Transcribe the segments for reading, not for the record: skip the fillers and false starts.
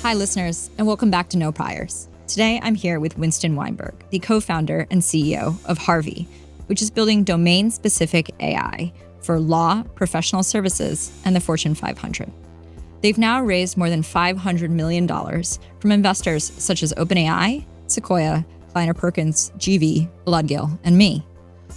Hi, listeners, and welcome back to No Priors. Today, I'm here with Winston Weinberg, the co-founder and CEO of Harvey, which is building domain-specific AI for law, professional services, and the Fortune 500. They've now raised more than $500 million from investors such as OpenAI, Sequoia, Kleiner, GV, Bloodgill, and me.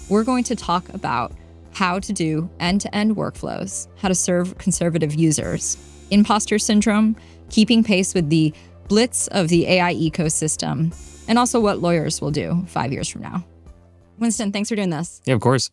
We're going to talk about how to do end-to-end workflows, how to serve conservative users, imposter syndrome, keeping pace with the blitz of the AI ecosystem, and also what lawyers will do 5 years from now. Winston, thanks for doing this. Yeah, of course.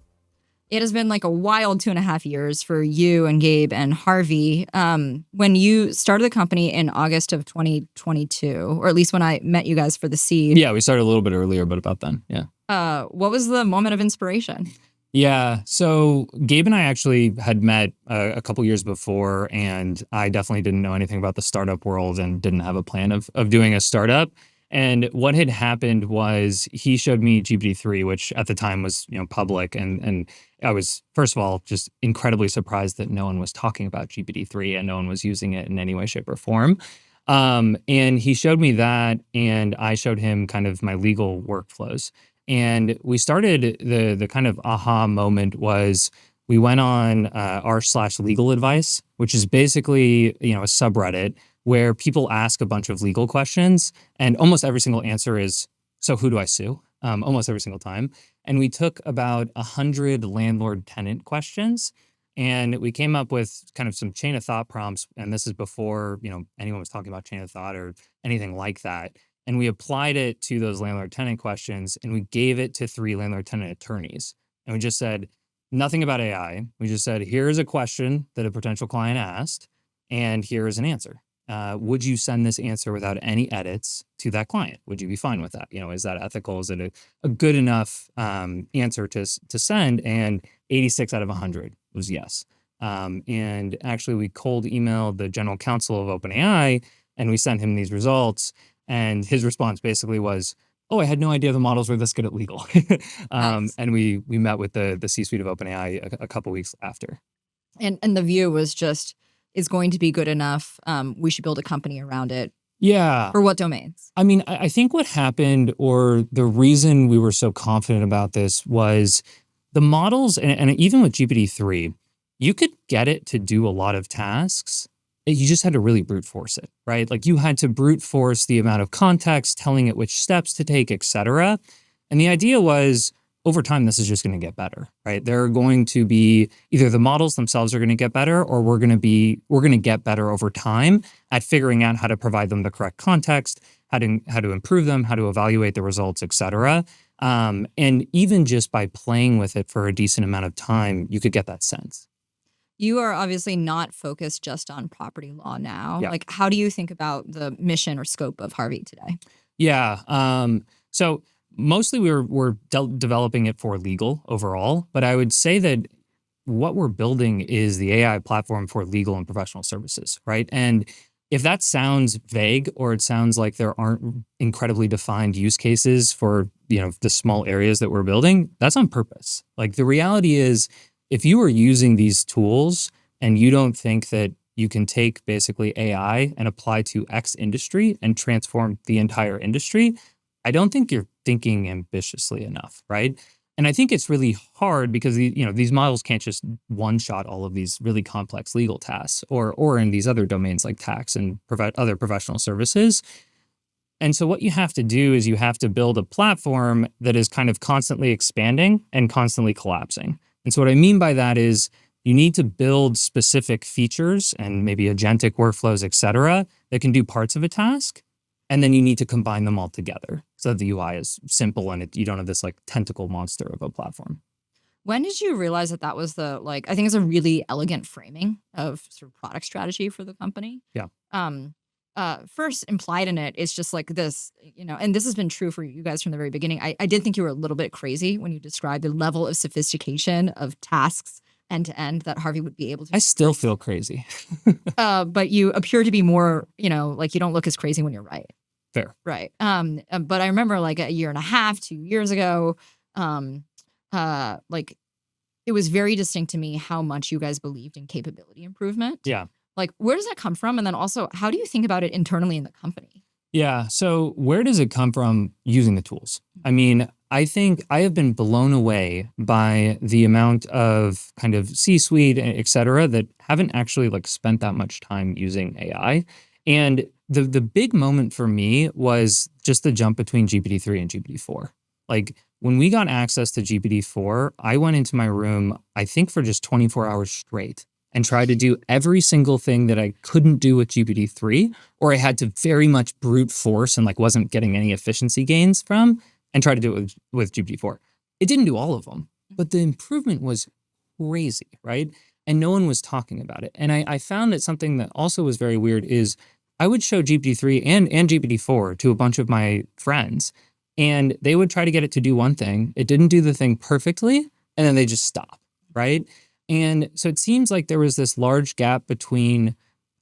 It has been like a wild 2.5 years for you and Gabe and Harvey. When you started the company in August of 2022, or at least when I met you guys for the seed. Yeah, we started a little bit earlier, but about then, yeah. What was the moment of inspiration? Yeah, so Gabe and I actually had met a couple years before, and I definitely didn't know anything about the startup world and didn't have a plan of doing a startup. And what had happened was he showed me GPT-3, which at the time was public, and I was, first of all, just incredibly surprised that no one was talking about GPT-3 and no one was using it in any way, shape, or form. And he showed me that, and I showed him kind of my legal workflows. And we started, the kind of aha moment was we went on r/legal advice, which is basically, a subreddit where people ask a bunch of legal questions, and almost every single answer is, so who do I sue? Almost every single time. And we took about 100 landlord-tenant questions, and we came up with kind of some chain of thought prompts. And this is before, anyone was talking about chain of thought or anything like that. And we applied it to those landlord-tenant questions, and we gave it to 3 landlord-tenant attorneys. And we just said, nothing about AI. We just said, here's a question that a potential client asked, and here is an answer. Would you send this answer without any edits to that client? Would you be fine with that? Is that ethical? Is it a good enough answer to send? And 86 out of 100 was yes. And actually, we cold emailed the general counsel of OpenAI, and we sent him these results. And his response basically was, oh, I had no idea the models were this good at legal. Nice. And we met with the C-suite of OpenAI a couple weeks after. And the view was just, it's going to be good enough. We should build a company around it. Yeah. For what domains? I mean, I think what happened, or the reason we were so confident about this, was the models, and even with GPT-3, you could get it to do a lot of tasks. You just had to really brute force it, right? Like you had to brute force the amount of context, telling it which steps to take, et cetera. And the idea was, over time, this is just going to get better, right? There are going to be either the models themselves are going to get better, or we're going to get better over time at figuring out how to provide them the correct context, how to improve them, how to evaluate the results, et cetera. And even just by playing with it for a decent amount of time, you could get that sense. You are obviously not focused just on property law now. Yeah. Like, how do you think about the mission or scope of Harvey today? Yeah. So mostly we're developing it for legal overall, but I would say that what we're building is the AI platform for legal and professional services, right? And if that sounds vague, or it sounds like there aren't incredibly defined use cases for, the small areas that we're building, that's on purpose. Like the reality is, if you are using these tools and you don't think that you can take basically AI and apply to X industry and transform the entire industry, I don't think you're thinking ambitiously enough, right? And I think it's really hard because these models can't just one-shot all of these really complex legal tasks, or in these other domains like tax and other professional services. And so what you have to do is you have to build a platform that is kind of constantly expanding and constantly collapsing. And so what I mean by that is you need to build specific features and maybe agentic workflows, et cetera, that can do parts of a task. And then you need to combine them all together so that the UI is simple and you don't have this like tentacle monster of a platform. When did you realize that was I think it's a really elegant framing of sort of product strategy for the company? Yeah. First implied in it is just like this, and this has been true for you guys from the very beginning. I did think you were a little bit crazy when you described the level of sophistication of tasks end to end that Harvey would be able to. I still feel crazy. But you appear to be more, like you don't look as crazy when you're right. Fair. Right. But I remember like a year and a half, 2 years ago, like it was very distinct to me how much you guys believed in capability improvement. Yeah. Like, where does that come from? And then also, how do you think about it internally in the company? Yeah. So where does it come from using the tools? I mean, I think I have been blown away by the amount of kind of C-suite, et cetera, that haven't actually like spent that much time using AI. And the big moment for me was just the jump between GPT-3 and GPT-4. Like when we got access to GPT-4, I went into my room, I think for just 24 hours straight and tried to do every single thing that I couldn't do with GPT-3, or I had to very much brute force and like wasn't getting any efficiency gains from, and try to do it with GPT-4. It didn't do all of them, but the improvement was crazy, right? And no one was talking about it. And I found that something that also was very weird is I would show GPT-3 and GPT-4 to a bunch of my friends, and they would try to get it to do one thing. It didn't do the thing perfectly, and then they just stop, right? And so it seems like there was this large gap between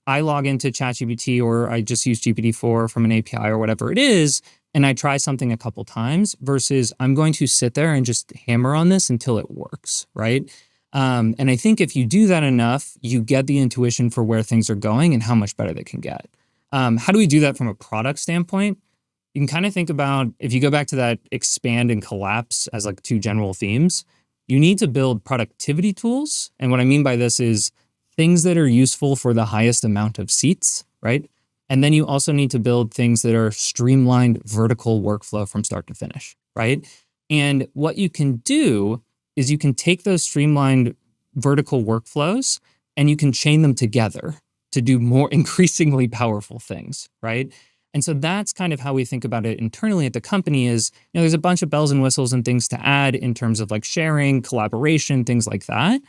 I log into ChatGPT or I just use GPT-4 from an API or whatever it is, and I try something a couple times versus I'm going to sit there and just hammer on this until it works, right? And I think if you do that enough, you get the intuition for where things are going and how much better they can get. How do we do that from a product standpoint? You can kind of think about, if you go back to that expand and collapse as like two general themes, you need to build productivity tools. And what I mean by this is things that are useful for the highest amount of seats, right? And then you also need to build things that are streamlined vertical workflow from start to finish, right? And what you can do is you can take those streamlined vertical workflows and you can chain them together to do more increasingly powerful things, right? And so that's kind of how we think about it internally at the company is, there's a bunch of bells and whistles and things to add in terms of like sharing, collaboration, things like that.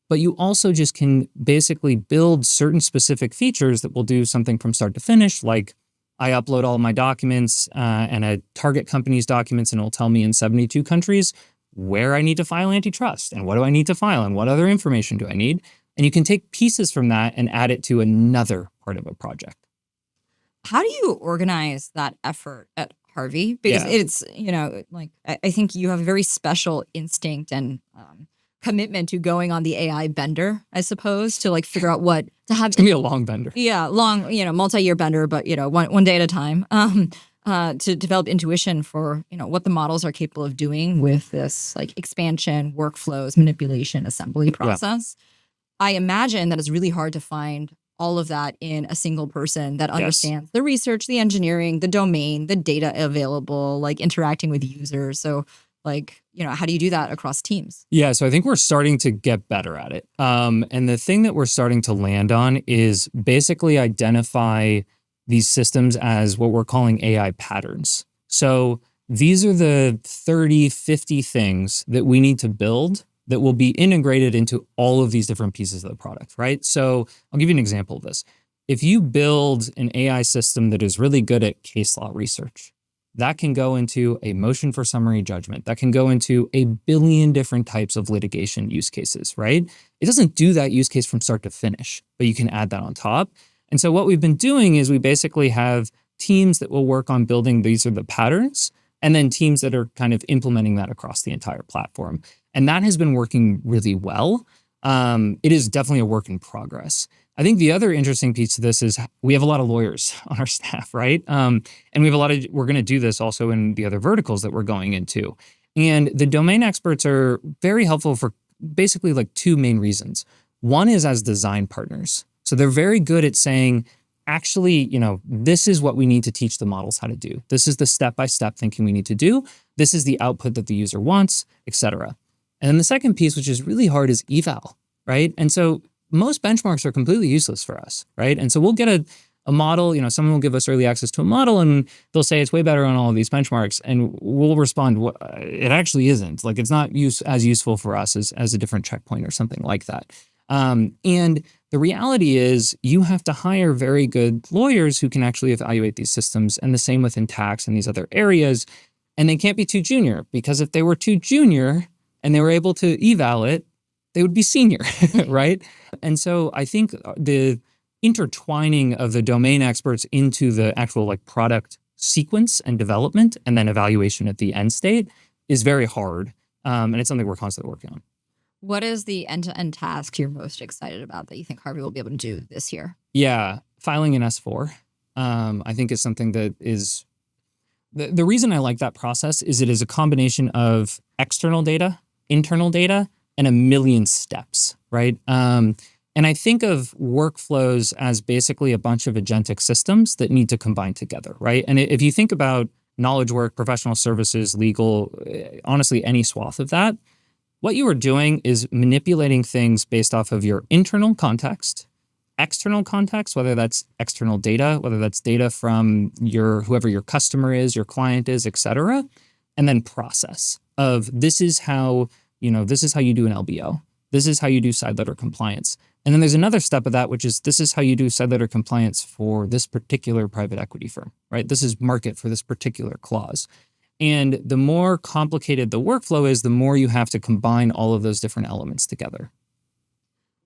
But you also just can basically build certain specific features that will do something from start to finish. Like I upload all of my documents and I target companies' documents, and it'll tell me in 72 countries where I need to file antitrust and what do I need to file and what other information do I need. And you can take pieces from that and add it to another part of a project. How do you organize that effort at Harvey? Because it's, like I think you have a very special instinct and commitment to going on the AI bender, I suppose, to like figure out what to have. It's gonna be a long bender. Yeah, long, multi-year bender, but one day at a time. To develop intuition for what the models are capable of doing with this like expansion, workflows, manipulation, assembly process. Yeah. I imagine that it's really hard to find all of that in a single person that understands the research, the engineering, the domain, the data available, like interacting with users. So like, how do you do that across teams? Yeah, so I think we're starting to get better at it. And the thing that we're starting to land on is basically identify these systems as what we're calling AI patterns. So these are the 30, 50 things that we need to build that will be integrated into all of these different pieces of the product, right? So I'll give you an example of this. If you build an AI system that is really good at case law research, that can go into a motion for summary judgment. That can go into a billion different types of litigation use cases, right? It doesn't do that use case from start to finish, but you can add that on top. And so what we've been doing is we basically have teams that will work on building these are the patterns, and then teams that are kind of implementing that across the entire platform. And that has been working really well. It is definitely a work in progress. I think the other interesting piece to this is we have a lot of lawyers on our staff, right? And we have we're going to do this also in the other verticals that we're going into. And the domain experts are very helpful for basically like two main reasons. One is as design partners. So they're very good at saying, actually, this is what we need to teach the models how to do. This is the step-by-step thinking we need to do. This is the output that the user wants, et cetera. And then the second piece, which is really hard, is eval, right? And so most benchmarks are completely useless for us, right? And so we'll get a model, someone will give us early access to a model and they'll say it's way better on all of these benchmarks. And we'll respond, it actually isn't. Like it's not as useful for us as a different checkpoint or something like that. And the reality is you have to hire very good lawyers who can actually evaluate these systems, and the same within tax and these other areas. And they can't be too junior, because if they were too junior and they were able to eval it, they would be senior, right? And so I think the intertwining of the domain experts into the actual like product sequence and development and then evaluation at the end state is very hard. And it's something we're constantly working on. What is the end-to-end task you're most excited about that you think Harvey will be able to do this year? Yeah, filing an S4, I think is something that is the reason I like that process is it is a combination of external data, internal data, and a million steps, right? And I think of workflows as basically a bunch of agentic systems that need to combine together, right? And if you think about knowledge work, professional services, legal, honestly, any swath of that, what you are doing is manipulating things based off of your internal context, external context, whether that's external data, whether that's data from whoever your customer is, your client is, et cetera, and then process of this is how you do an LBO. This is how you do side letter compliance. And then there's another step of that, which is this is how you do side letter compliance for this particular private equity firm, right? This is market for this particular clause. And the more complicated the workflow is, the more you have to combine all of those different elements together.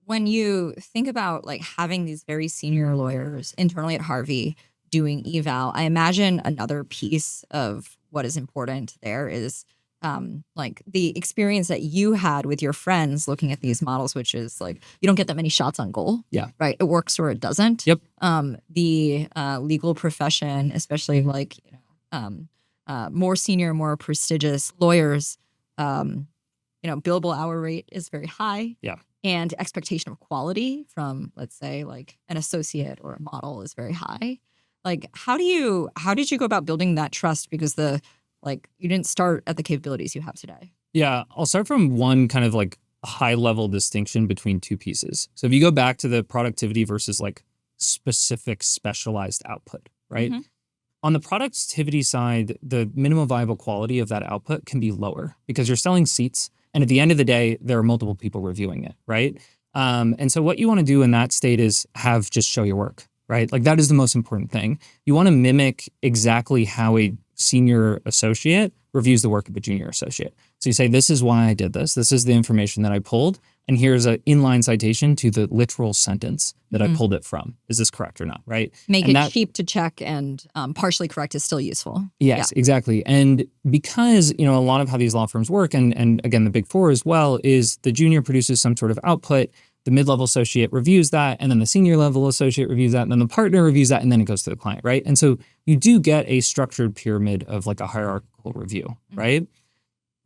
When you think about like having these very senior lawyers internally at Harvey doing eval, I imagine another piece of what is important there is like the experience that you had with your friends looking at these models, which is like you don't get that many shots on goal. Yeah. Right. It works or it doesn't. Yep. The legal profession, especially like more senior, more prestigious lawyers, billable hour rate is very high. Yeah. And expectation of quality from, let's say, like an associate or a model is very high. Like, how did you go about building that trust? Because you didn't start at the capabilities you have today. Yeah, I'll start from one kind of like high level distinction between two pieces. So if you go back to the productivity versus like specific specialized output, right? Mm-hmm. On the productivity side, the minimum viable quality of that output can be lower because you're selling seats. And at the end of the day, there are multiple people reviewing it, right? And so what you want to do in that state is just show your work, right? Like that is the most important thing. You want to mimic exactly how a senior associate reviews the work of a junior associate. So you say, this is why I did this. This is the information that I pulled. And here's an inline citation to the literal sentence that I pulled it from. Is this correct or not, right? Make it cheap to check and partially correct is still useful. Yes, exactly. And because, a lot of how these law firms work, and again, the Big Four as well, is the junior produces some sort of output, the mid-level associate reviews that, and then the senior level associate reviews that, and then the partner reviews that, and then it goes to the client, right? And so you do get a structured pyramid of like a hierarchical review, right?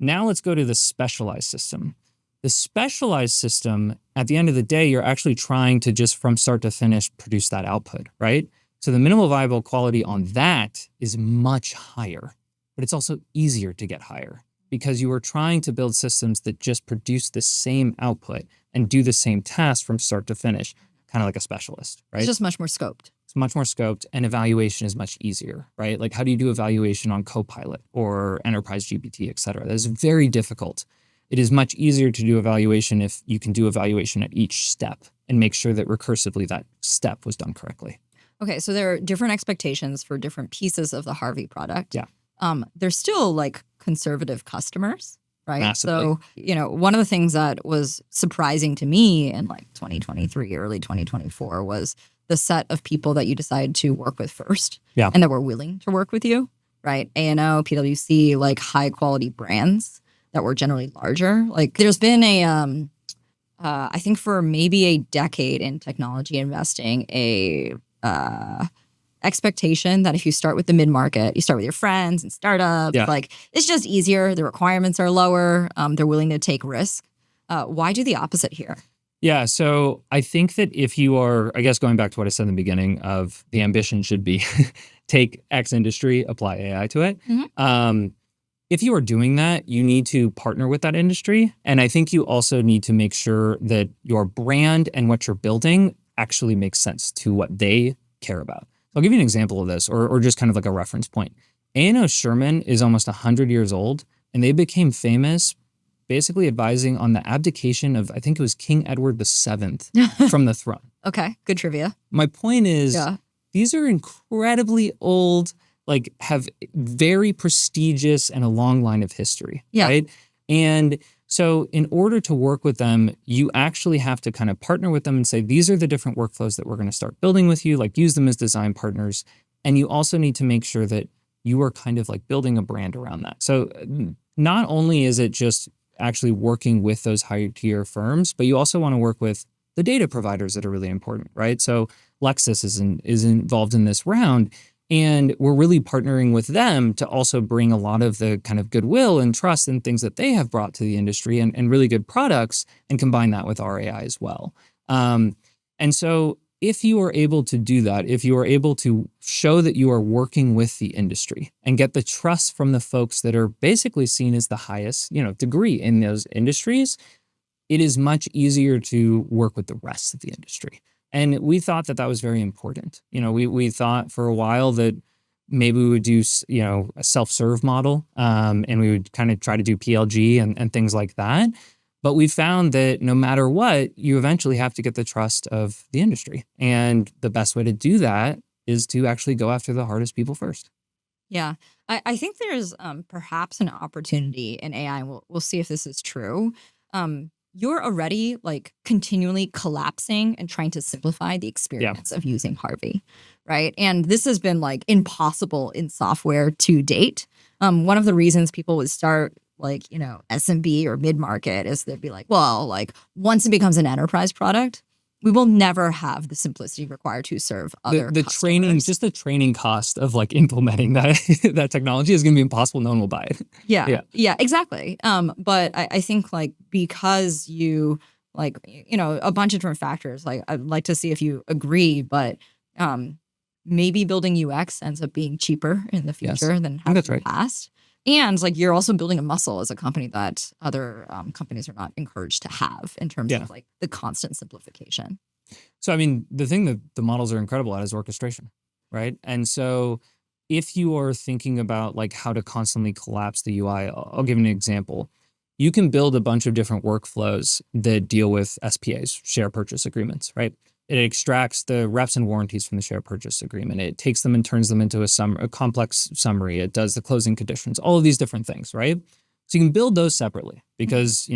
Now let's go to the specialized system. The specialized system, at the end of the day, you're actually trying to just from start to finish produce that output, right? So the minimal viable quality on that is much higher, but it's also easier to get higher because you are trying to build systems that just produce the same output and do the same task from start to finish, kind of like a specialist, right? It's just much more scoped. It's much more scoped and evaluation is much easier, right? Like how do you do evaluation on Copilot or Enterprise GPT, et cetera? That is very difficult. It is much easier to do evaluation if you can do evaluation at each step and make sure that recursively that step was done correctly. Okay, so there are different expectations for different pieces of the Harvey product. Yeah. There's still like conservative customers, right? Massively. So, one of the things that was surprising to me in like 2023, early 2024 was the set of people that you decided to work with first. Yeah. And that were willing to work with you, right? A&O, PwC, like high quality brands that were generally larger. Like there's been I think for maybe a decade in technology investing, a expectation that if you start with the mid-market, you start with your friends and startups, like it's just easier. The requirements are lower. They're willing to take risk. Why do the opposite here? Yeah, so I think that if you are, I guess going back to what I said in the beginning of the ambition should be take X industry, apply AI to it. Mm-hmm. If you are doing that, you need to partner with that industry. And I think you also need to make sure that your brand and what you're building actually makes sense to what they care about. I'll give you an example of this or just kind of like a reference point. A&O Sherman is almost 100 years old, and they became famous basically advising on the abdication of, I think it was King Edward VII from the throne. Okay, good trivia. My point is, these are incredibly old, like have very prestigious and a long line of history, right? And so in order to work with them, you actually have to kind of partner with them and say, these are the different workflows that we're going to start building with you, like use them as design partners. And you also need to make sure that you are kind of like building a brand around that. So not only is it just actually working with those higher tier firms, but you also want to work with the data providers that are really important, right? So Lexis is involved in this round, and we're really partnering with them to also bring a lot of the kind of goodwill and trust and things that they have brought to the industry and really good products, and combine that with our AI as well. And so if you are able to do that, if you are able to show that you are working with the industry and get the trust from the folks that are basically seen as the highest, degree in those industries, it is much easier to work with the rest of the industry. And we thought that was very important. We thought for a while that maybe we would do, a self-serve model, and we would kind of try to do PLG and things like that. But we found that no matter what, you eventually have to get the trust of the industry. And the best way to do that is to actually go after the hardest people first. Yeah, I think there's perhaps an opportunity in AI. We'll see if this is true. You're already like continually collapsing and trying to simplify the experience of using Harvey, right? And this has been like impossible in software to date. One of the reasons people would start like, SMB or mid-market is they'd be like, well, like once it becomes an enterprise product, we will never have the simplicity required to serve other the customers. training, just the training cost of like implementing that technology is going to be impossible. No one will buy it. Yeah, exactly. But I think like because you like, a bunch of different factors, like I'd like to see if you agree, but maybe building UX ends up being cheaper in the future than having in the past. And like you're also building a muscle as a company that other companies are not encouraged to have in terms of like the constant simplification. So, I mean, the thing that the models are incredible at is orchestration, right? And so if you are thinking about like how to constantly collapse the UI, I'll give you an example. You can build a bunch of different workflows that deal with SPAs, share purchase agreements, right? It extracts the reps and warranties from the share purchase agreement. It takes them and turns them into a complex summary. It does the closing conditions, all of these different things, right? So you can build those separately because,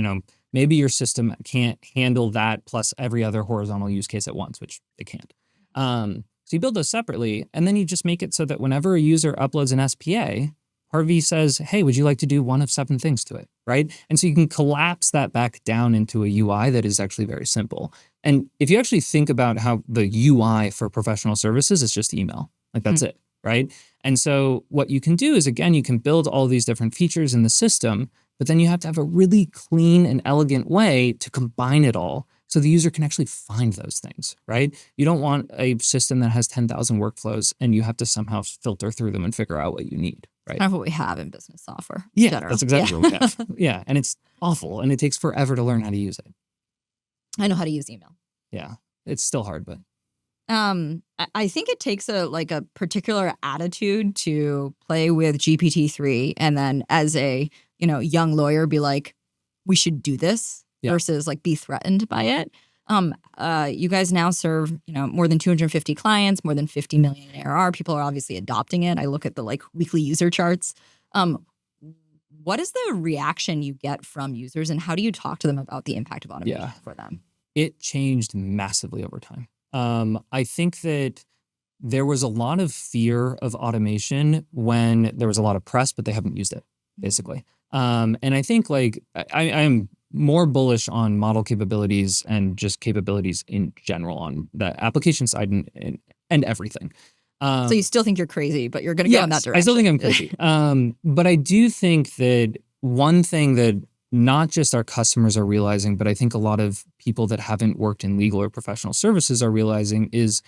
maybe your system can't handle that plus every other horizontal use case at once, which it can't. So you build those separately, and then you just make it so that whenever a user uploads an SPA, Harvey says, hey, would you like to do one of 7 things to it, right? And so you can collapse that back down into a UI that is actually very simple. And if you actually think about how the UI for professional services is just email, like that's it, right? And so what you can do is, again, you can build all these different features in the system, but then you have to have a really clean and elegant way to combine it all so the user can actually find those things, right? You don't want a system that has 10,000 workflows and you have to somehow filter through them and figure out what you need, right? Kind of what we have in business software. Yeah, that's exactly what we have. Yeah, and it's awful and it takes forever to learn how to use it. I know how to use email. Yeah, it's still hard, but I think it takes a particular attitude to play with GPT-3 and then as a, young lawyer be like, we should do this versus like be threatened by it. You guys now serve, more than 250 clients, more than 50 million in ARR. People are obviously adopting it. I look at the like weekly user charts. What is the reaction you get from users and how do you talk to them about the impact of automation for them? It changed massively over time. I think that there was a lot of fear of automation when there was a lot of press, but they haven't used it, basically. And I think like I'm more bullish on model capabilities and just capabilities in general on the application side and everything. So you still think you're crazy, but you're going to go in that direction. I still think I'm crazy. But I do think that one thing that not just our customers are realizing, but I think a lot of people that haven't worked in legal or professional services are realizing is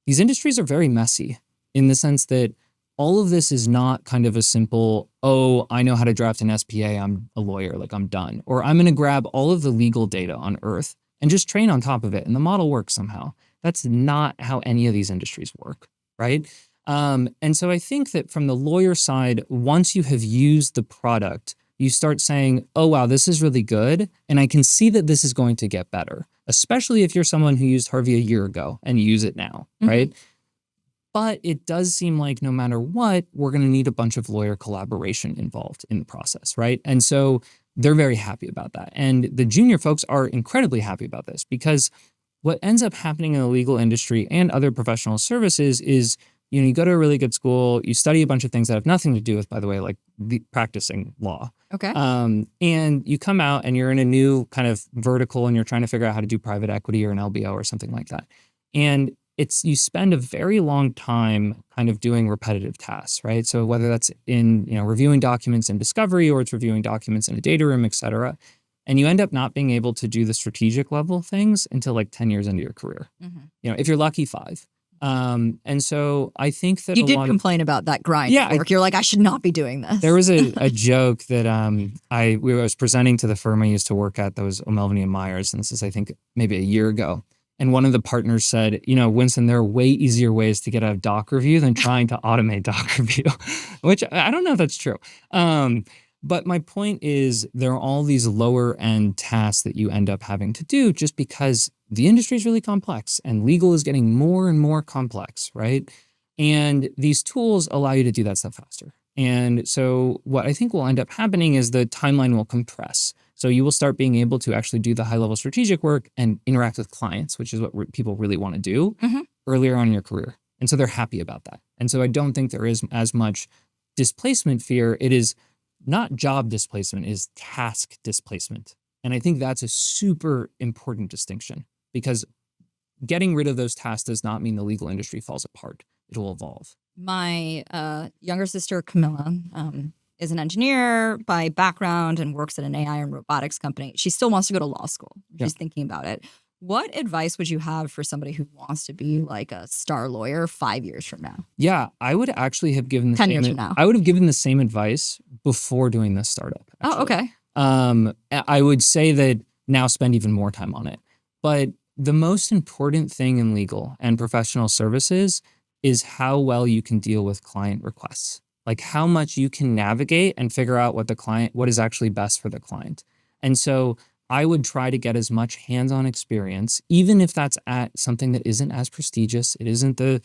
these industries are very messy in the sense that all of this is not kind of a simple, oh, I know how to draft an SPA, I'm a lawyer, like I'm done. Or I'm going to grab all of the legal data on earth and just train on top of it and the model works somehow. That's not how any of these industries work, right? And so I think that from the lawyer side, once you have used the product, you start saying, oh, wow, this is really good. And I can see that this is going to get better, especially if you're someone who used Harvey a year ago and you use it now, right? But it does seem like no matter what, we're going to need a bunch of lawyer collaboration involved in the process, right? And so they're very happy about that. And the junior folks are incredibly happy about this because what ends up happening in the legal industry and other professional services is, you go to a really good school, you study a bunch of things that have nothing to do with, by the way, like the practicing law. Okay. And you come out and you're in a new kind of vertical and you're trying to figure out how to do private equity or an LBO or something like that. And you spend a very long time kind of doing repetitive tasks, right? So whether that's in, reviewing documents in discovery or it's reviewing documents in a data room, et cetera. And you end up not being able to do the strategic level things until like 10 years into your career. If you're lucky, 5. And so I think that you did complain about that grind. Yeah, work. You're like, I should not be doing this. There was a joke that I was presenting to the firm I used to work at that was O'Melveny and Myers, and this is I think maybe a year ago. And one of the partners said, Winston, there are way easier ways to get out of doc review than trying to automate doc review, which I don't know if that's true. But my point is there are all these lower end tasks that you end up having to do just because the industry is really complex and legal is getting more and more complex, right? And these tools allow you to do that stuff faster. And so what I think will end up happening is the timeline will compress. So you will start being able to actually do the high level strategic work and interact with clients, which is what people really want to do earlier on in your career. And so they're happy about that. And so I don't think there is as much displacement fear. It is not job displacement, it is task displacement. And I think that's a super important distinction because getting rid of those tasks does not mean the legal industry falls apart. It will evolve. My younger sister, Camilla, is an engineer by background and works at an AI and robotics company. She still wants to go to law school. She's thinking about it. What advice would you have for somebody who wants to be like a star lawyer 5 years from now? Yeah, I would actually have given 10 years from now. I would have given the same advice before doing this startup. Actually. Oh, okay. I would say that now spend even more time on it. But the most important thing in legal and professional services is how well you can deal with client requests. Like how much you can navigate and figure out what is actually best for the client. And so I would try to get as much hands-on experience, even if that's at something that isn't as prestigious. It isn't the,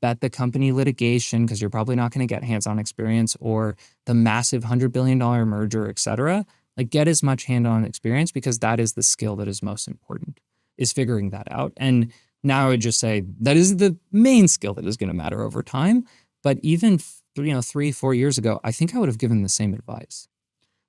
bet the company litigation, because you're probably not going to get hands-on experience, or the massive $100 billion merger, et cetera. Like get as much hands-on experience because that is the skill that is most important, is figuring that out. And now I would just say that is the main skill that is going to matter over time. But even 3-4 years ago, I think I would have given the same advice.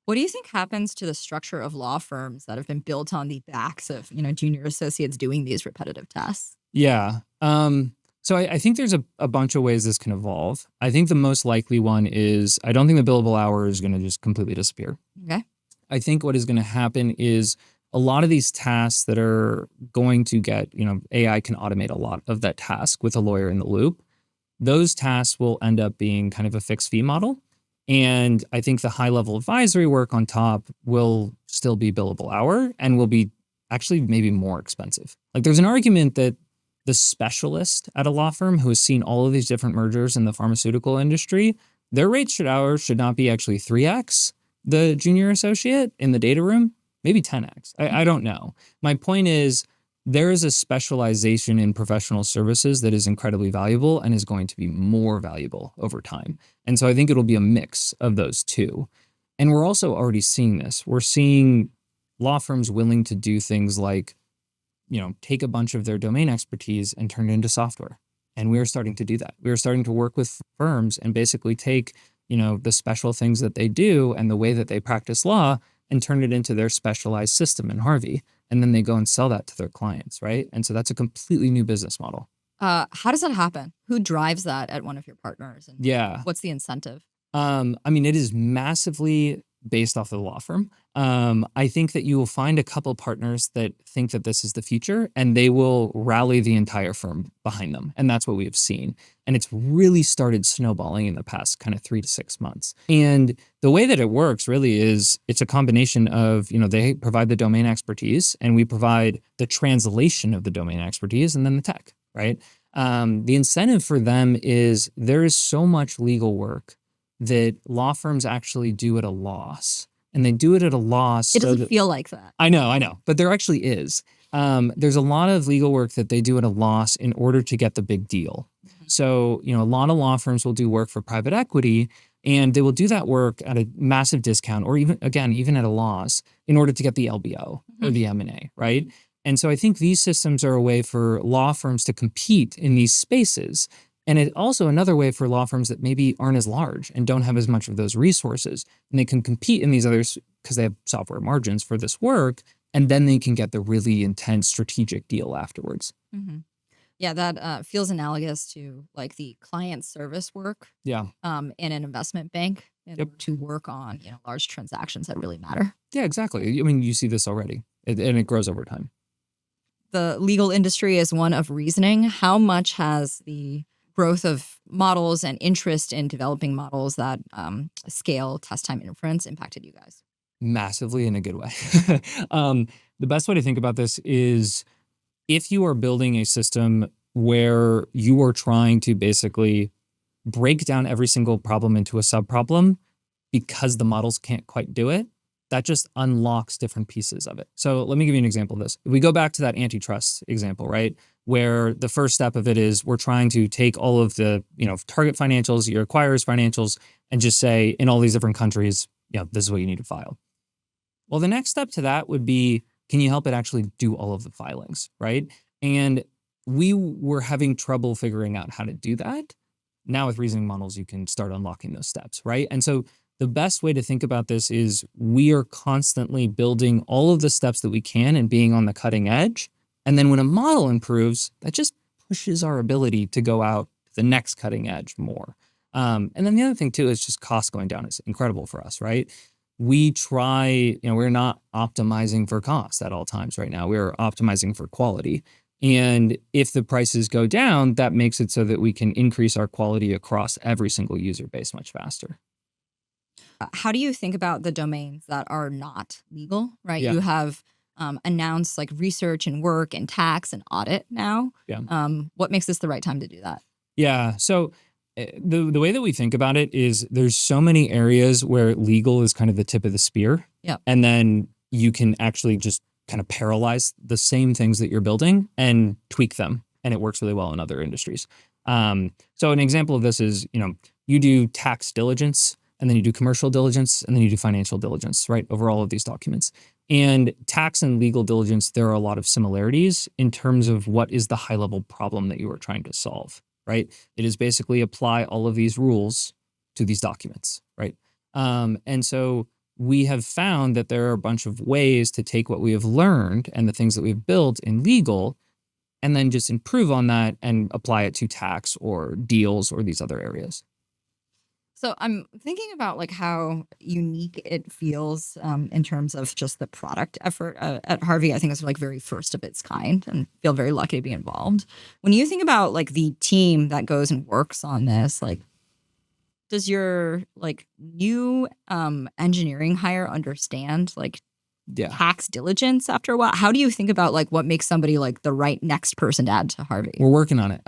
What do you think happens to the structure of law firms that have been built on the backs of, junior associates doing these repetitive tasks? Yeah. So I think there's a bunch of ways this can evolve. I think the most likely one is I don't think the billable hour is going to just completely disappear. Okay. I think what is going to happen is a lot of these tasks that are going to get, AI can automate a lot of that task with a lawyer in the loop. Those tasks will end up being kind of a fixed fee model. And I think the high level advisory work on top will still be billable hour and will be actually maybe more expensive. Like there's an argument that the specialist at a law firm who has seen all of these different mergers in the pharmaceutical industry, their rates should not be actually 3x the junior associate in the data room, maybe 10x. I don't know. My point is there is a specialization in professional services that is incredibly valuable and is going to be more valuable over time. And so I think it'll be a mix of those two. And we're also already seeing this. We're seeing law firms willing to do things like, take a bunch of their domain expertise and turn it into software. And we're starting to do that. We're starting to work with firms and basically take, the special things that they do and the way that they practice law and turn it into their specialized system in Harvey. And then they go and sell that to their clients, right? And so that's a completely new business model. How does that happen? Who drives that at one of your partners? And what's the incentive? It is massively based off of the law firm. I think that you will find a couple partners that think that this is the future and they will rally the entire firm behind them. And that's what we have seen. And it's really started snowballing in the past kind of 3 to 6 months. And the way that it works really is it's a combination of, they provide the domain expertise and we provide the translation of the domain expertise and then the tech, right? The incentive for them is there is so much legal work that law firms actually do at a loss. And they do it at a loss. It doesn't feel like that. I know. But there actually is. There's a lot of legal work that they do at a loss in order to get the big deal. So, a lot of law firms will do work for private equity and they will do that work at a massive discount or even at a loss in order to get the LBO or the M&A, right? And so I think these systems are a way for law firms to compete in these spaces. And it's also another way for law firms that maybe aren't as large and don't have as much of those resources. And they can compete in these others because they have software margins for this work. And then they can get the really intense strategic deal afterwards. Mm-hmm. Yeah, that feels analogous to like the client service work. Yeah. In an investment bank order to work on large transactions that really matter. Yeah, exactly. I mean, you see this already, and it grows over time. The legal industry is one of reasoning. How much has the growth of models and interest in developing models that scale test time inference impacted you guys? Massively, in a good way. The best way to think about this is if you are building a system where you are trying to basically break down every single problem into a subproblem because the models can't quite do it, that just unlocks different pieces of it. So let me give you an example of this. If we go back to that antitrust example, right, where the first step of it is we're trying to take all of the, target financials, your acquirers financials, and just say in all these different countries, this is what you need to file. Well, the next step to that would be, can you help it actually do all of the filings, right? And we were having trouble figuring out how to do that. Now with reasoning models, you can start unlocking those steps, right? And so the best way to think about this is we are constantly building all of the steps that we can and being on the cutting edge. And then when a model improves, that just pushes our ability to go out to the next cutting edge more. And then the other thing too is just cost going down is incredible for us, right? We try, we're not optimizing for cost at all times right now. We're optimizing for quality. And if the prices go down, that makes it so that we can increase our quality across every single user base much faster. How do you think about the domains that are not legal, right? Yeah. You have announced like research and work and tax and audit now. Yeah. What makes this the right time to do that? Yeah. So the way that we think about it is there's so many areas where legal is kind of the tip of the spear. Yeah. And then you can actually just kind of parallelize the same things that you're building and tweak them. And it works really well in other industries. So an example of this is, you do tax diligence, and then you do commercial diligence, and then you do financial diligence, right, over all of these documents. And tax and legal diligence, there are a lot of similarities in terms of what is the high-level problem that you are trying to solve, right? It is basically apply all of these rules to these documents, right? And so we have found that there are a bunch of ways to take what we have learned and the things that we've built in legal and then just improve on that and apply it to tax or deals or these other areas. So I'm thinking about like how unique it feels in terms of just the product effort at Harvey. I think it's like very first of its kind and feel very lucky to be involved. When you think about like the team that goes and works on this, like does your like new engineering hire understand like tax diligence after a while? How do you think about like what makes somebody like the right next person to add to Harvey? We're working on it.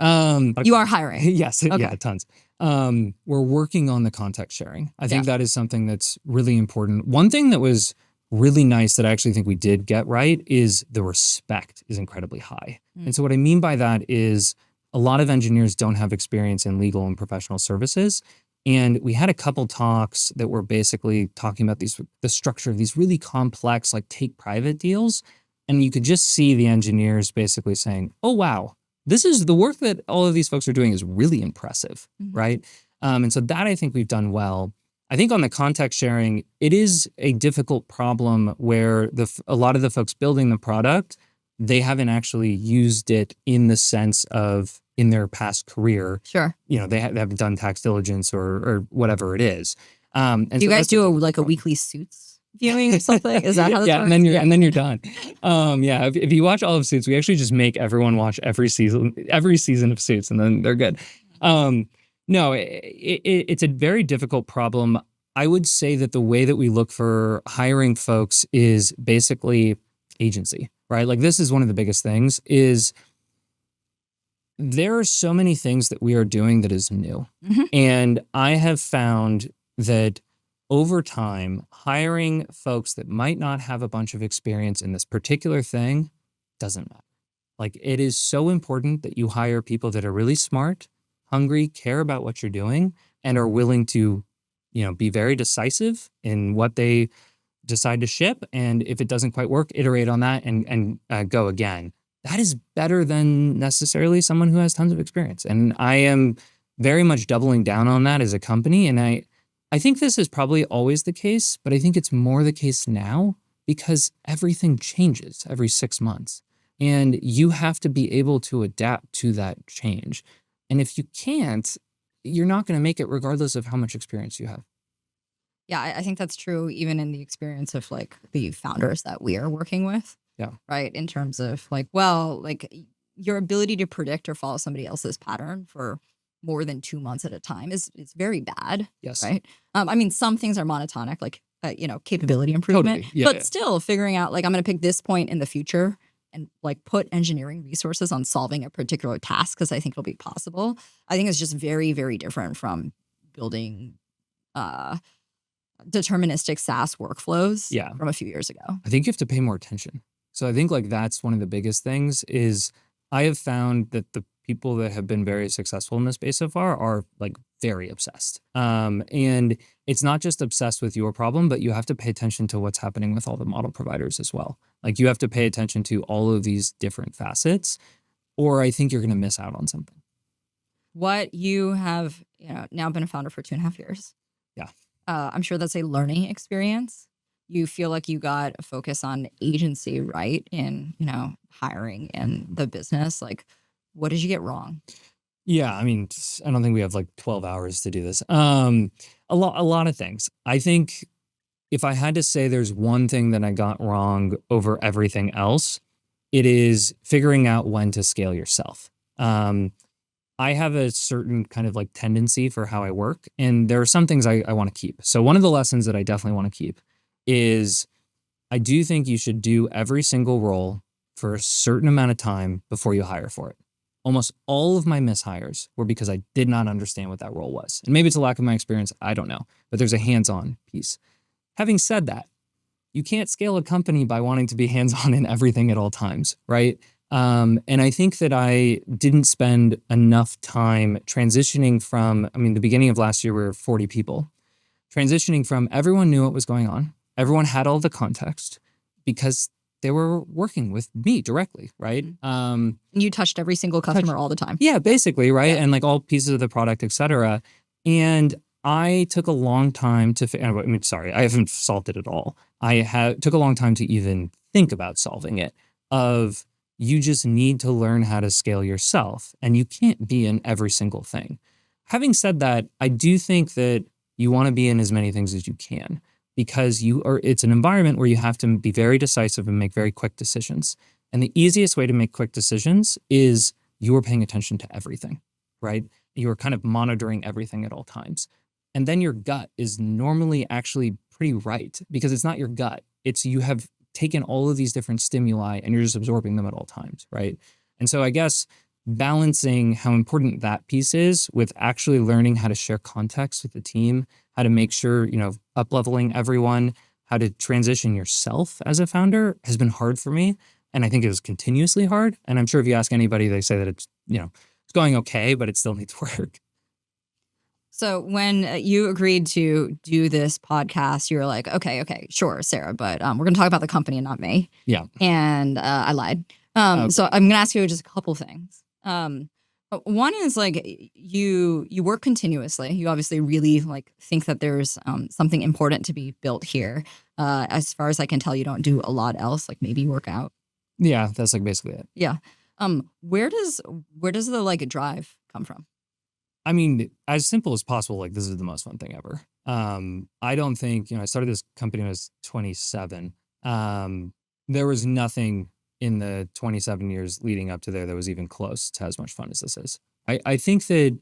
You are hiring? Yes. Okay. Yeah, tons. We're working on the context sharing. I think that is something that's really important. One thing that was really nice that I actually think we did get right is the respect is incredibly high. And so what I mean by that is a lot of engineers don't have experience in legal and professional services. And we had a couple talks that were basically talking about the structure of these really complex, like take private deals. And you could just see the engineers basically saying, oh, wow, this is the work that all of these folks are doing is really impressive, right? And so that I think we've done well. I think on the context sharing, it is a difficult problem where a lot of the folks building the product, they haven't actually used it in the sense of in their past career. Sure. They haven't done tax diligence or whatever it is. And do you guys do a weekly Suits viewing or something? Is that how this works? And then you're done. If you watch all of Suits, we actually just make everyone watch every season of Suits, and then they're good. No, it's a very difficult problem. I would say that the way that we look for hiring folks is basically agency, right? Like this is one of the biggest things is there are so many things that we are doing that is new. And I have found that over time, hiring folks that might not have a bunch of experience in this particular thing doesn't matter. Like it is so important that you hire people that are really smart, hungry, care about what you're doing, and are willing to, be very decisive in what they decide to ship. And if it doesn't quite work, iterate on that and go again. that is better than necessarily someone who has tons of experience. And I am very much doubling down on that as a company. And I think this is probably always the case, but I think it's more the case now because everything changes every 6 months. And you have to be able to adapt to that change. And if you can't, you're not going to make it regardless of how much experience you have. Yeah, I think that's true even in the experience of like the founders that we are working with. Yeah. Right. In terms of like, well, like your ability to predict or follow somebody else's pattern for more than 2 months at a time is very bad. Yes. Right. I mean, some things are monotonic, like, capability improvement, Totally. Yeah, but yeah. still figuring out like, I'm going to pick this point in the future and like put engineering resources on solving a particular task because I think it'll be possible. I think it's just very, very different from building deterministic SaaS workflows Yeah. from a few years ago. I think you have to pay more attention. So I think like that's one of the biggest things is I have found that the people that have been very successful in this space so far are like very obsessed. And it's not just obsessed with your problem, but you have to pay attention to what's happening with all the model providers as well. Like you have to pay attention to all of these different facets, or I think you're going to miss out on something. What you have, now been a founder for 2.5 years. Yeah. I'm sure that's a learning experience. You feel like you got a focus on agency, right? In, hiring and the business. Like, what did you get wrong? Yeah, I mean, I don't think we have like 12 hours to do this. A lot of things. I think if I had to say there's one thing that I got wrong over everything else, it is figuring out when to scale yourself. I have a certain kind of like tendency for how I work, and there are some things I want to keep. So one of the lessons that I definitely want to keep is I do think you should do every single role for a certain amount of time before you hire for it. Almost all of my mishires were because I did not understand what that role was. And maybe it's a lack of my experience, I don't know, but there's a hands-on piece. Having said that, you can't scale a company by wanting to be hands-on in everything at all times, right? And I think that I didn't spend enough time transitioning from, the beginning of last year, we were 40 people. Transitioning from everyone knew what was going on. Everyone had all the context because they were working with me directly, right? You touched every single customer all the time. Yeah, basically, right? Yeah. And like all pieces of the product, et cetera. And I took a long time to, I haven't solved it at all. Took a long time to even think about solving it. You just need to learn how to scale yourself, and you can't be in every single thing. Having said that, I do think that you want to be in as many things as you can because it's an environment where you have to be very decisive and make very quick decisions. And the easiest way to make quick decisions is you're paying attention to everything, right? You're kind of monitoring everything at all times. And then your gut is normally actually pretty right because it's not your gut. It's you have taken all of these different stimuli and you're just absorbing them at all times, right? And so I guess balancing how important that piece is with actually learning how to share context with the team, how to make sure, up-leveling everyone, how to transition yourself as a founder has been hard for me. And I think it was continuously hard. And I'm sure if you ask anybody, they say that it's going okay, but it still needs work. So when you agreed to do this podcast, you were like, okay, sure, Sarah, but we're going to talk about the company and not me. Yeah. And I lied. So I'm going to ask you just a couple things. But one is like you work continuously. You obviously really like think that there's something important to be built here. As far as I can tell, you don't do a lot else, like maybe work out. Yeah, that's like basically it. Yeah. Where does the like drive come from? I mean, as simple as possible, like this is the most fun thing ever. I don't think, I started this company when I was 27. There was nothing in the 27 years leading up to there that was even close to as much fun as this is. I think that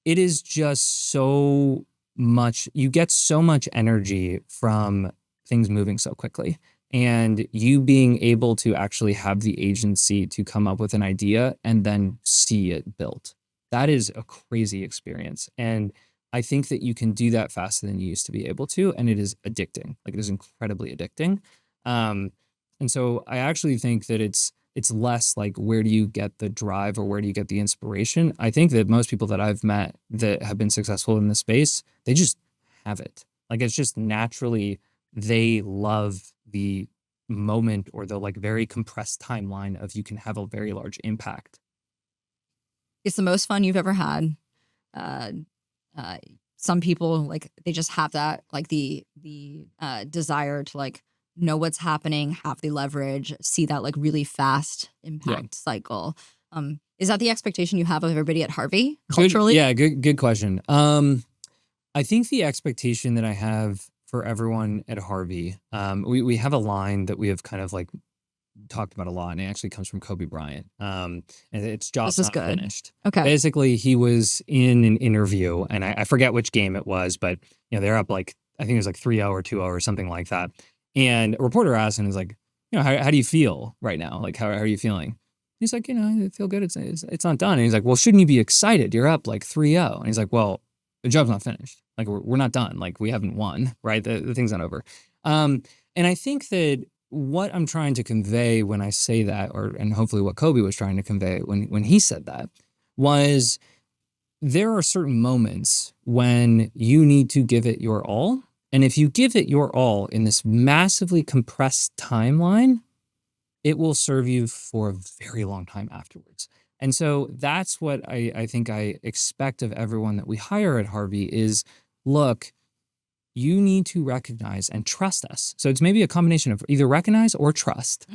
it is just so much, you get so much energy from things moving so quickly. And you being able to actually have the agency to come up with an idea and then see it built. That is a crazy experience. And I think that you can do that faster than you used to be able to. And it is addicting. Like it is incredibly addicting. And so I actually think that it's less like where do you get the drive or where do you get the inspiration? I think that most people that I've met that have been successful in this space, they just have it. Like it's just naturally, they love the moment or the like very compressed timeline of you can have a very large impact. It's the most fun you've ever had. Uh, some people like they just have that like the desire to like know what's happening, have the leverage, see that like really fast impact cycle. Is that the expectation you have of everybody at Harvey culturally? Good question. I think the expectation that I have for everyone at Harvey, we have a line that we have kind of like talked about a lot, and it actually comes from Kobe Bryant. And it's job's This is not good. finished. Okay. Basically, he was in an interview, and I forget which game it was, but they're up like I think it was like 3-0 or 2-0 or something like that. And a reporter asked him, "Is like, how do you feel right now? Like, how are you feeling?" He's like, I feel good. It's not done. And he's like, well, shouldn't you be excited? You're up like 3-0. And he's like, well, the job's not finished. Like we're not done. Like we haven't won, right? The thing's not over. And I think that what I'm trying to convey when I say that, and hopefully what Kobe was trying to convey when he said that, was there are certain moments when you need to give it your all. And if you give it your all in this massively compressed timeline, it will serve you for a very long time afterwards. And so that's what I think I expect of everyone that we hire at Harvey is, look, you need to recognize and trust us. So it's maybe a combination of either recognize or trust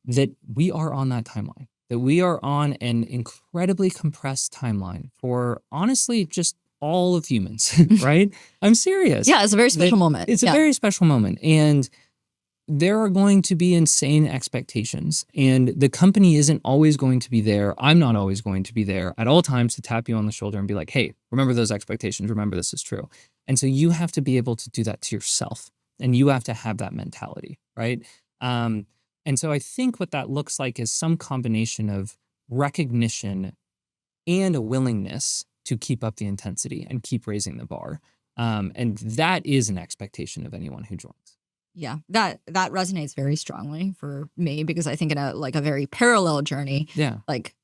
that we are on that timeline, that we are on an incredibly compressed timeline for honestly just all of humans, right? I'm serious. Yeah, it's a very special moment. It's a very special moment. And there are going to be insane expectations, and the company isn't always going to be there. I'm not always going to be there at all times to tap you on the shoulder and be like, hey, remember those expectations. Remember this is true. And so you have to be able to do that to yourself, and you have to have that mentality, right? And so I think what that looks like is some combination of recognition and a willingness to keep up the intensity and keep raising the bar. And that is an expectation of anyone who joins. Yeah, that resonates very strongly for me because I think in a very parallel journey, like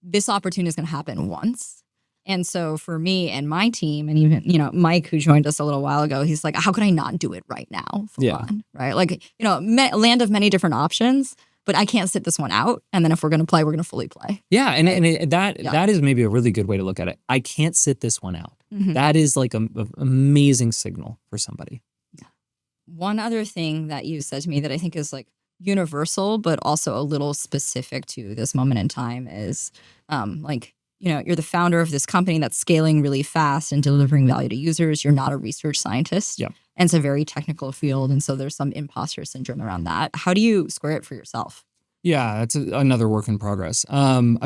this opportunity is going to happen once. And so for me and my team, and even, Mike, who joined us a little while ago, he's like, how could I not do it right now for fun, right? Like, land of many different options, but I can't sit this one out. And then if we're going to play, we're going to fully play. Yeah, that is maybe a really good way to look at it. I can't sit this one out. That is like an amazing signal for somebody. One other thing that you said to me that I think is like universal, but also a little specific to this moment in time is you're the founder of this company that's scaling really fast and delivering value to users. You're not a research scientist. Yeah. And it's a very technical field. And so there's some imposter syndrome around that. How do you square it for yourself? Yeah, that's another work in progress. I'm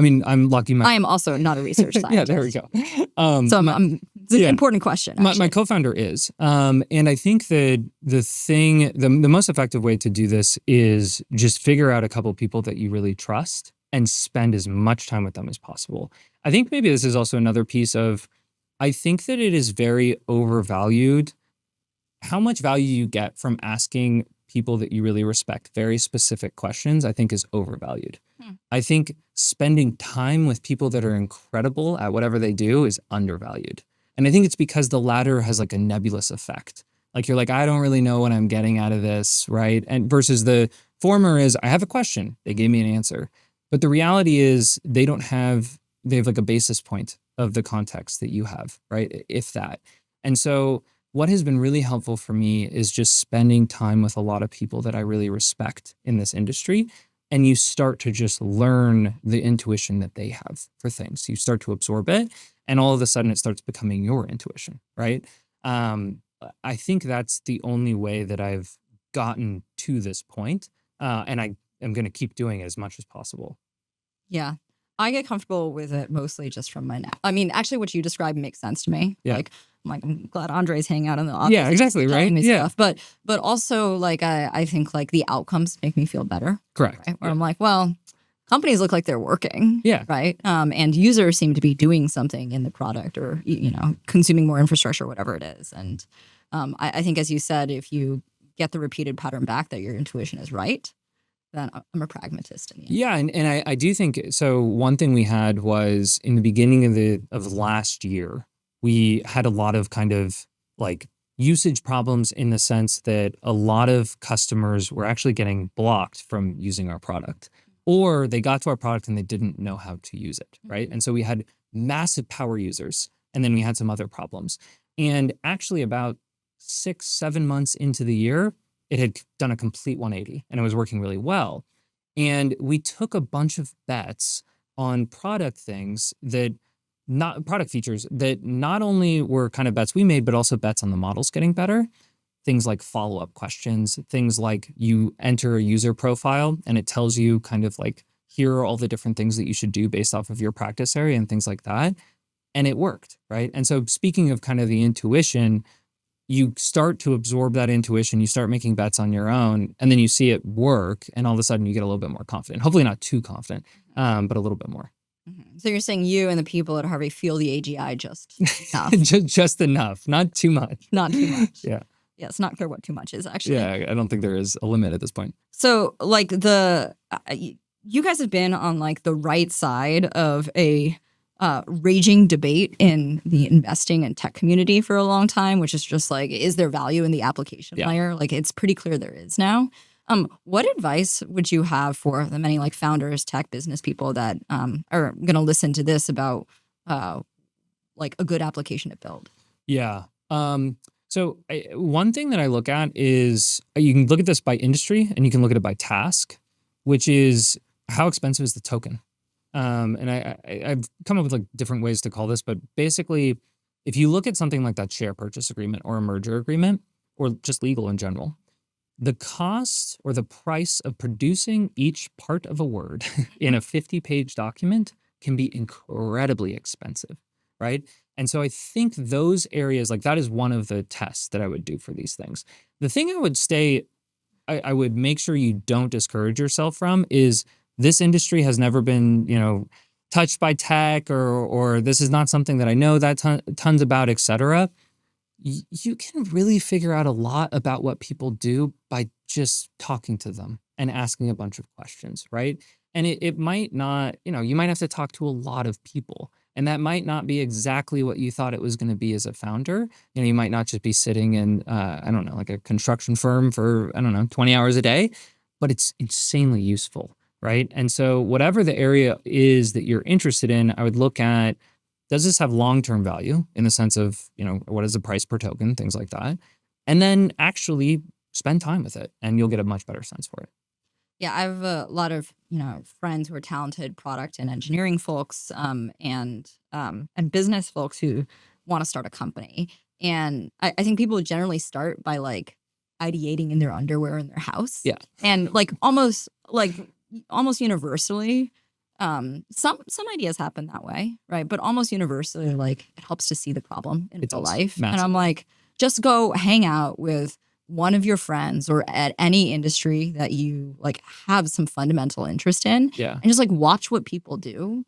lucky. I am also not a research scientist. Yeah, there we go. It's an important question. My co-founder is. And I think that the most effective way to do this is just figure out a couple of people that you really trust and spend as much time with them as possible. I think maybe this is also another piece of, I think that it is very overvalued how much value you get from asking people that you really respect very specific questions, I think is overvalued. I think spending time with people that are incredible at whatever they do is undervalued. And I think it's because the latter has like a nebulous effect. Like you're like, I don't really know what I'm getting out of this, right? And versus the former is, I have a question, they gave me an answer. But the reality is they have like a basis point of the context that you have, right? If that. And so what has been really helpful for me is just spending time with a lot of people that I really respect in this industry. And you start to just learn the intuition that they have for things. You start to absorb it, and all of a sudden it starts becoming your intuition, right? I think that's the only way that I've gotten to this point. And I am going to keep doing it as much as possible. Yeah. I get comfortable with it mostly just from my nap. I mean, actually, what you described makes sense to me. Yeah. I'm glad Andre's hanging out in the office. Yeah, exactly, right? Yeah. Stuff. But also, I think the outcomes make me feel better. Correct. Right? Where I'm like, well, companies look like they're working. Yeah. Right. And users seem to be doing something in the product or, consuming more infrastructure, whatever it is. And I think, as you said, if you get the repeated pattern back that your intuition is right, then I'm a pragmatist in the end. Yeah, and I do think so. One thing we had was in the beginning of last year, we had a lot of kind of usage problems in the sense that a lot of customers were actually getting blocked from using our product, or they got to our product and they didn't know how to use it, right? And so we had massive power users, and then we had some other problems. And actually about 6-7 months into the year, it had done a complete 180 and it was working really well. And we took a bunch of bets on product things that product features that not only were kind of bets we made, but also bets on the models getting better. Things like follow-up questions, things like you enter a user profile and it tells you kind of like, here are all the different things that you should do based off of your practice area and things like that. And it worked, right? And so speaking of kind of the intuition, you start to absorb that intuition, you start making bets on your own, and then you see it work, and all of a sudden you get a little bit more confident. Hopefully not too confident, but a little bit more. So you're saying you and the people at Harvey feel the AGI just enough. just enough, not too much. Not too much. Yeah. Yeah, it's not clear what too much is, actually. Yeah, I don't think there is a limit at this point. So, like, you guys have been on, like, the right side of a raging debate in the investing and tech community for a long time, which is just like, is there value in the application layer? Like, it's pretty clear there is now. What advice would you have for the many like founders, tech business people that are going to listen to this about like a good application to build? Yeah. So one thing that I look at is you can look at this by industry and you can look at it by task, which is how expensive is the token? And I've come up with like different ways to call this, but basically, if you look at something like that share purchase agreement or a merger agreement, or just legal in general, the cost or the price of producing each part of a word in a 50-page document can be incredibly expensive, right? And so I think those areas, like that is one of the tests that I would do for these things. The thing I would say, I would make sure you don't discourage yourself from is this industry has never been, touched by tech, or this is not something that I know that tons about, et cetera. You can really figure out a lot about what people do by just talking to them and asking a bunch of questions, right? And it might not, you might have to talk to a lot of people, and that might not be exactly what you thought it was going to be as a founder. You might not just be sitting in, like a construction firm for, 20 hours a day, but it's insanely useful, right? And so whatever the area is that you're interested in, I would look at, does this have long-term value in the sense of, what is the price per token, things like that? And then actually spend time with it and you'll get a much better sense for it. Yeah, I have a lot of, friends who are talented product and engineering folks and business folks who want to start a company. And I think people generally start by like ideating in their underwear in their house. Yeah. And like almost universally, some ideas happen that way, right? But almost universally, like it helps to see the problem in real life. Massive. And I'm like, just go hang out with one of your friends or at any industry that you like have some fundamental interest in, and just like watch what people do.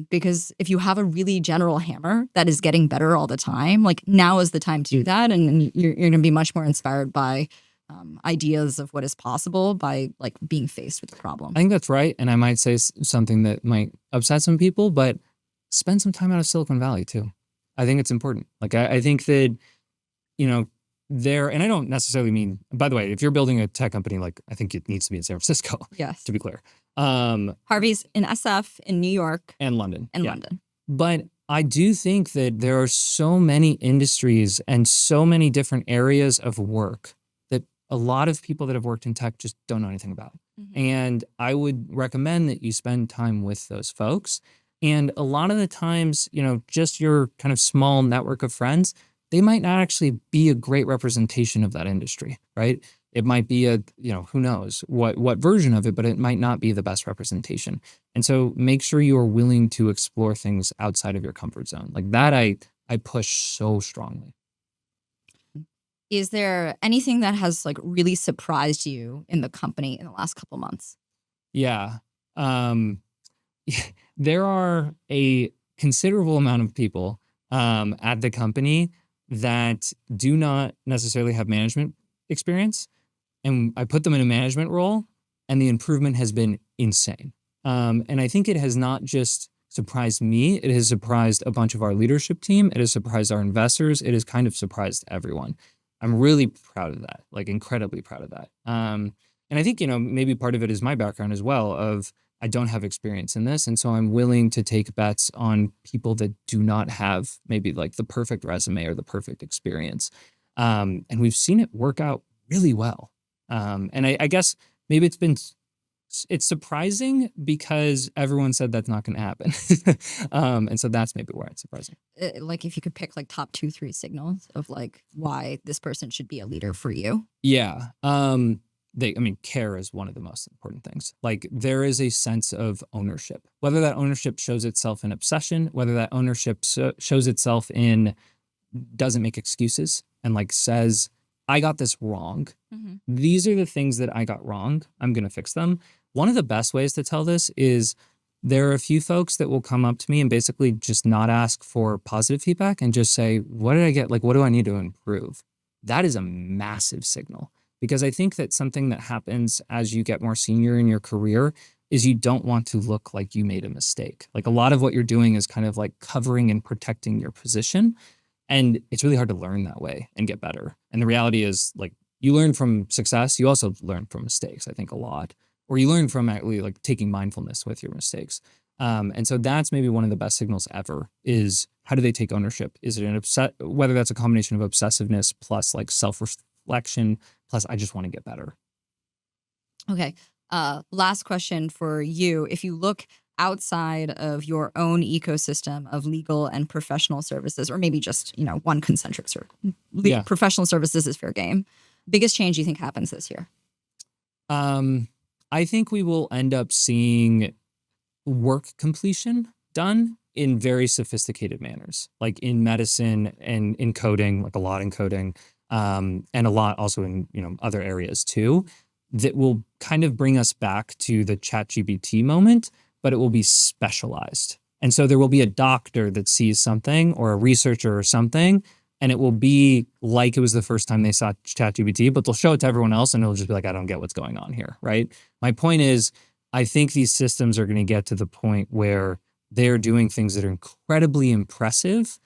Because if you have a really general hammer that is getting better all the time, like now is the time to do that, and you're going to be much more inspired by ideas of what is possible by like being faced with the problem. I think that's right. And I might say something that might upset some people, but spend some time out of Silicon Valley too. I think it's important. Like I think that, there, and I don't necessarily mean, by the way, if you're building a tech company, like I think it needs to be in San Francisco. Yes. To be clear. Harvey's in SF, in New York. And London. London. But I do think that there are so many industries and so many different areas of work that a lot of people that have worked in tech just don't know anything about. Mm-hmm. And I would recommend that you spend time with those folks. And a lot of the times, just your kind of small network of friends, they might not actually be a great representation of that industry, right? It might be who knows what version of it, but it might not be the best representation. And so make sure you are willing to explore things outside of your comfort zone. Like that, I push so strongly. Is there anything that has like really surprised you in the company in the last couple months? Yeah. There are a considerable amount of people at the company that do not necessarily have management experience. And I put them in a management role and the improvement has been insane. And I think it has not just surprised me, it has surprised a bunch of our leadership team, it has surprised our investors, it has kind of surprised everyone. I'm really proud of that, like incredibly proud of that. And I think, maybe part of it is my background as well of I don't have experience in this. And so I'm willing to take bets on people that do not have maybe like the perfect resume or the perfect experience. And we've seen it work out really well. And I guess maybe it's surprising because everyone said that's not going to happen. And so that's maybe why it's surprising. Like if you could pick like top 2-3 signals of like why this person should be a leader for you. Yeah. Care is one of the most important things. Like there is a sense of ownership, whether that ownership shows itself in obsession, whether that ownership shows itself in doesn't make excuses and like says, I got this wrong. Mm-hmm. These are the things that I got wrong. I'm going to fix them. One of the best ways to tell this is there are a few folks that will come up to me and basically just not ask for positive feedback and just say, what did I get? Like, what do I need to improve? That is a massive signal. Because I think that something that happens as you get more senior in your career is you don't want to look like you made a mistake. Like a lot of what you're doing is kind of like covering and protecting your position. And it's really hard to learn that way and get better. And the reality is like you learn from success. You also learn from mistakes, I think a lot. Or you learn from actually like taking mindfulness with your mistakes. And so that's maybe one of the best signals ever is how do they take ownership? Is it whether that's a combination of obsessiveness plus like self-reflection plus I just want to get better. Okay. Last question for you. If you look outside of your own ecosystem of legal and professional services, or maybe just, one concentric circle, professional services is fair game. Biggest change you think happens this year? I think we will end up seeing work completion done in very sophisticated manners, like in medicine and in coding, like a lot in coding. And a lot also in, other areas too, that will kind of bring us back to the ChatGPT moment, but it will be specialized. And so there will be a doctor that sees something or a researcher or something, and it will be like it was the first time they saw ChatGPT, but they'll show it to everyone else and it'll just be like, I don't get what's going on here, right? My point is, I think these systems are going to get to the point where they're doing things that are incredibly impressive,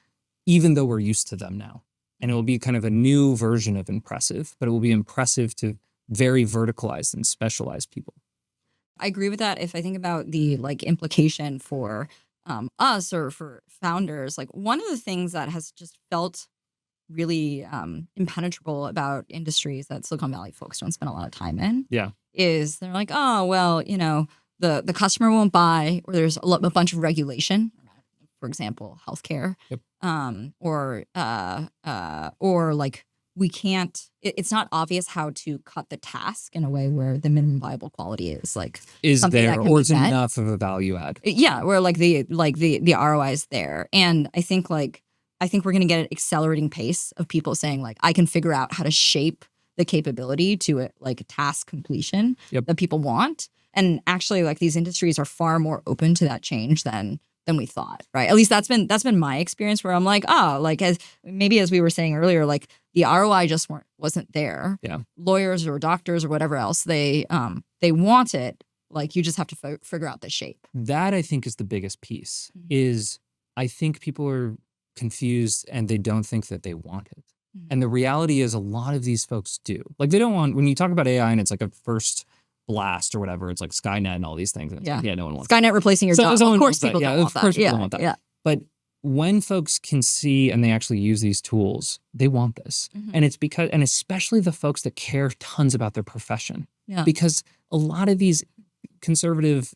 even though we're used to them now. And it will be kind of a new version of impressive, but it will be impressive to very verticalized and specialized people. I agree with that. If I think about the like implication for us or for founders, like one of the things that has just felt really impenetrable about industries that Silicon Valley folks don't spend a lot of time in. Yeah. Is they're like, oh, well, the customer won't buy, or there's a bunch of regulation, for example, healthcare. Yep. Or like we can't, it's not obvious how to cut the task in a way where the minimum viable quality is there or is enough of a value add. Yeah, where the ROI is there. And I think we're going to get an accelerating pace of people saying like, I can figure out how to shape the capability to a task completion that people want. And actually like these industries are far more open to that change than we thought, right? At least that's been my experience where I'm like, as we were saying earlier, like the ROI just wasn't there. Yeah. Lawyers or doctors or whatever else, they want it. Like you just have to figure out the shape. That I think is the biggest piece is I think people are confused and they don't think that they want it. Mm-hmm. And the reality is a lot of these folks do. Like they don't want, when you talk about AI and it's like a first blast or whatever, it's like Skynet and all these things. And yeah. No one wants Skynet replacing your job. Of course people don't want that. Of course people want that. Yeah. But when folks can see and they actually use these tools, they want this. Mm-hmm. And it's because, and especially the folks that care tons about their profession. Yeah. Because a lot of these conservative,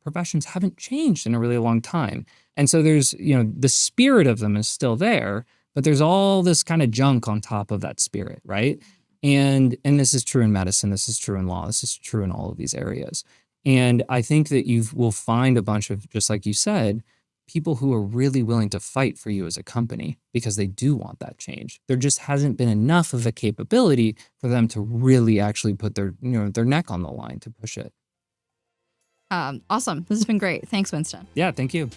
professions haven't changed in a really long time. And so there's, the spirit of them is still there, but there's all this kind of junk on top of that spirit, right? And this is true in medicine, this is true in law, this is true in all of these areas. And I think that you will find a bunch of, just like you said, people who are really willing to fight for you as a company because they do want that change. There just hasn't been enough of a capability for them to really actually put their neck on the line to push it. Awesome. This has been great. Thanks, Winston. Yeah, thank you.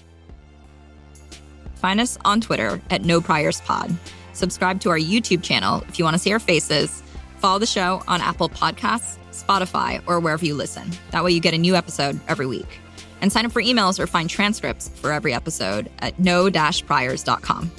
Find us on Twitter at NoPriorsPod. Subscribe to our YouTube channel if you want to see our faces. Follow the show on Apple Podcasts, Spotify, or wherever you listen. That way you get a new episode every week. And sign up for emails or find transcripts for every episode at no-priors.com.